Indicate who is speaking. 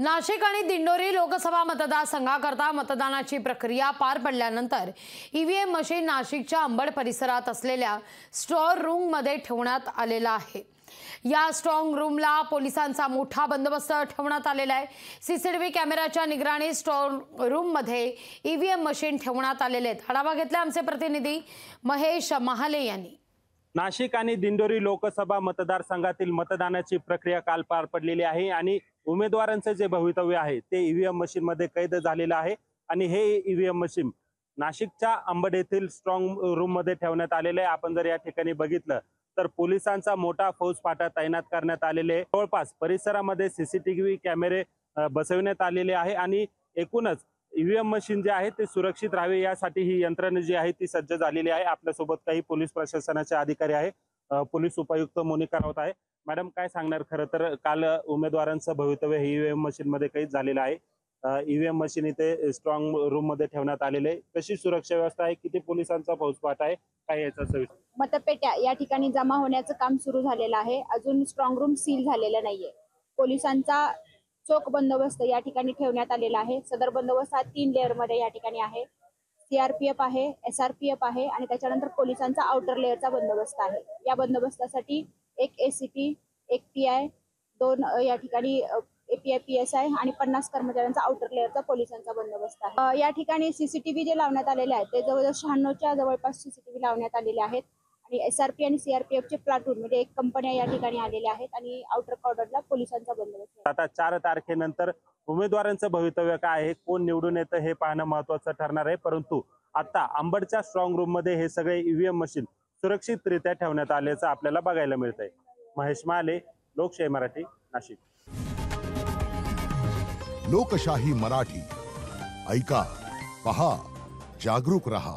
Speaker 1: नाशिक आणि दिंडोरी लोकसभा मतदारसंघाकरता मतदानाची प्रक्रिया पार पडल्यानंतर ईव्हीएम मशीन नाशिकच्या अंबड परिसरात असलेल्या स्ट्रॉंग रूममध्ये ठेवण्यात आलेला आहे। या स्ट्रॉंग रूमला पोलिसांचा मोठा बंदोबस्त ठेवण्यात आलेला आहे। सीसीटीव्ही कॅमेऱ्याच्या निगराणी स्ट्रॉंग रूममध्ये ईव्हीएम मशीन ठेवण्यात आलेले आहेत। आढावा घेतला आमचे प्रतिनिधी महेश महाले यांनी।
Speaker 2: नाशिक आणि दिंडोरी लोकसभा मतदारसंघातील मतदानाची प्रक्रिया काल पार पडलेली आहे आणि उमेदवारांचे जे भवितव्य आहे ते ईव्हीएम मशीन मध्ये कैद झालेलं आहे आणि हे ईव्हीएम मशीन नाशिकच्या अंबड येथील स्ट्रॉंग रूम मध्ये ठेवण्यात आलेले आहे। आपण जर या ठिकाणी बघितलं तर पोलिसांचा मोठा फौजफाटा तैनात करण्यात आलेले आहे। जवळपास परिसरामध्ये सीसीटीव्ही कॅमेरे बसवण्यात आलेले आहे आणि एकूणच ईव्हीएम मशीन जे आहे ते सुरक्षित राहावे यासाठी ही यंत्रणा जी आहे ती सज्ज झालेली आहे। आपल्यासोबत काही पोलीस प्रशासनाचे अधिकारी आहे। पोलीस उपायुक्त मोनिका राऊत आहे। मॅडम, काय सांगणार? खरं तर काल उमेदवारांचं भवितव्य हे ईव्हीएम मशीन मध्ये कैद झालेलं आहे। ईव्हीएम मशीन इथे स्ट्रॉंग रूम मध्ये ठेवण्यात आलेले आहे। कशी सुरक्षा व्यवस्था आहे, किती पोलिसांचा फौजफाटा आहे, काय याचा सविस्तर?
Speaker 3: मतपेट्या या ठिकाणी जमा होण्याचं काम सुरू झालेलं आहे। अजून स्ट्रॉंग रूम सील झालेला नाहीये। पोलिसांचा चोख बंदोबस्त या ठिकाणी ठेवण्यात आलेला आहे। सदर बंदोबस्त हा 3 लेअर मध्ये या ठिकाणी आहे। सीआरपीएफ आहे, एसआरपीएफ आहे आणि त्याच्यानंतर पोलिसांचा आउटर लेअरचा बंदोबस्त आहे। या बंदोबस्तासाठी एक एसीपी, एक पीआय, 2 या ठिकाणी एपीआय पीएसआय आणि 50 कर्मचाऱ्यांचा आउटर लेअरचा पोलिसांचा बंदोबस्त आहे। या ठिकाणी सीसीटीव्ही जे लावण्यात आलेले आहेत ते जवळजवळ 96च्या जवळपास सीसीटीव्ही लावण्यात आलेले आहेत आणि एसआरपी आणि सीआरपीएफचे प्लाटून म्हणजे एक कंपन्या या ठिकाणी आलेल्या आहेत आणि आउटर कॉर्डरला पोलिसांचा बंदोबस्त।
Speaker 2: आता 4 तारखेनंतर उमेदवारांचं भवितव्य काय आहे, कोण निवडून येतं हे पाहणं महत्त्वाचं ठरणार आहे। परंतु आता अंबडच्या स्ट्रॉंग रूम मध्ये हे सगळे ईव्हीएम मशीन सुरक्षितरित्या ठेवण्यात आल्याचं आपल्याला बघायला मिळतंय। महेश महाले, लोकशाही मराठी, नाशिक।
Speaker 4: लोकशाही मराठी ऐका, पहा, जागरूक रहा।